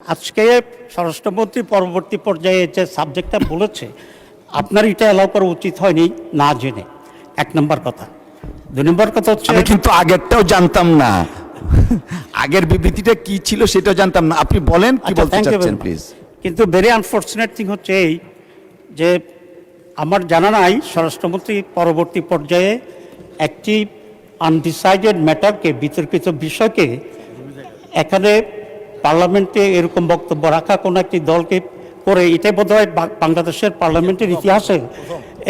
আজকে স্বরাষ্ট্রমন্ত্রী পরবর্তী পর্যায়ে যে সাবজেক্টটা বলেছে আপনার এটা অ্যালাউ করা উচিত হয়নি না জেনে, এক নম্বর কথা। দুই নম্বর কথা হচ্ছে আমি কিন্তু আগেরটাও জানতাম না, আগের বিবৃতিটা কি ছিল সেটাও জানতাম না। আপনি বলেন কি আচ্ছা, বলতে thank you চাচ্ছেন very much. প্লিজ। কিন্তু ভেরি আনফর্চুনেট থিং হচ্ছে এই যে আমার জানা নাই স্বরাষ্ট্রমন্ত্রী পরবর্তী পর্যায়ে একটি আনডিসাইডেড ম্যাটারকে, বিতর্কিত বিষয়কে এখানে পার্লামেন্টে এরকম বক্তব্য রাখা কোনো একটি দলকে করে, এটাই বোধহয় বাংলাদেশের পার্লামেন্টের ইতিহাসে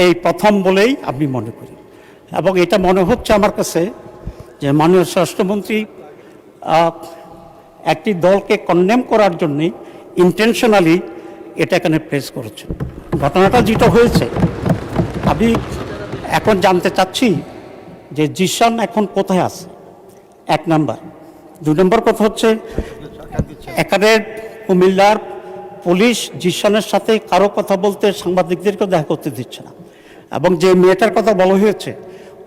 এই প্রথম বলেই আমি মনে করি। এবং এটা মনে হচ্ছে আমার কাছে যে মাননীয় স্বরাষ্ট্রমন্ত্রী একটি দলকে কন্ডেম করার জন্যে ইন্টেনশনালি এটা এখানে প্লেস করেছে। ঘটনাটা যেটা হয়েছে, আমি এখন জানতে চাচ্ছি যে জিশান এখন কোথায় আছে, এক নাম্বার। দুই নম্বর কথা হচ্ছে এখানে কুমিল্লার পুলিশ জিশানের সাথে কারো কথা বলতে, সাংবাদিকদেরকে দেখা করতে দিচ্ছে না, এবং যে মেয়েটার কথা বলা হয়েছে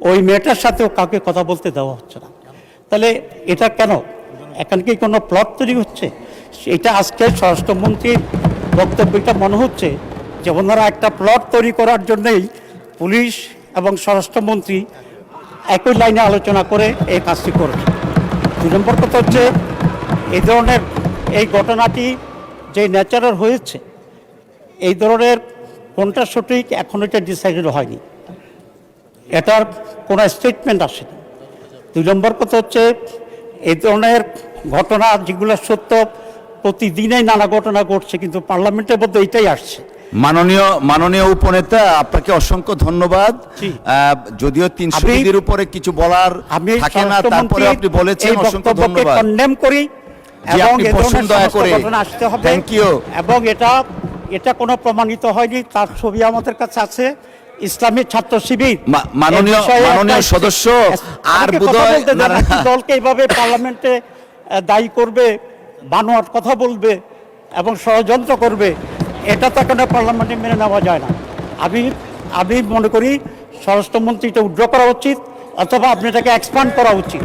ওই মেয়েটার সাথেও কাউকে কথা বলতে দেওয়া হচ্ছে না। তাহলে এটা কেন? এখানে কি কোনো প্লট তৈরি হচ্ছে? এটা আজকে স্বরাষ্ট্রমন্ত্রীর বক্তব্যটা মনে হচ্ছে যে ওনারা একটা প্লট তৈরি করার জন্যই পুলিশ এবং স্বরাষ্ট্রমন্ত্রী একই লাইনে আলোচনা করে এই কাজটি করেছে। দুই নম্বর কথা হচ্ছে এই ধরনের এই ঘটনাটি যে ন্যাচারাল হয়েছে, এই ধরনের কোনটা সঠিক এখন এটা ডিসাইডেড হয়নি, এটার কোনো স্টেটমেন্ট আসেনি। দুই নম্বর কথা হচ্ছে এই ধরনের ঘটনা যেগুলো সত্য, প্রতিদিনই নানা ঘটনা ঘটছে, কিন্তু পার্লামেন্টের মধ্যে এটাই আসছে। মাননীয় উপনেতা, আপনাকে অসংখ্য ধন্যবাদ। যদিও 300 বিধির উপরে কিছু বলার থাকে না, তারপরে আপনি বলেছেন, অসংখ্য ধন্যবাদ। কন্ডেম করি এবং এই ধরনের ঘটনা আসতে হবে। Thank you. এবং এটা কোনো প্রমাণিত হয়নি, তার ছবি আমাদের কাছে আছে। ইসলামী ছাত্র শিবির মাননীয় সদস্য আর বোধহয় দলকে এইভাবে পার্লামেন্টে দায়ী করবে, বানোয়াট কথা বলবে এবং ষড়যন্ত্র করবে, এটা তো এখানে পার্লামেন্টে মেনে নেওয়া যায় না। আমি মনে করি স্বরাষ্ট্রমন্ত্রী এটা উইথড্র করা উচিত, অথবা আপনি এটাকে এক্সপান্ড করা উচিত।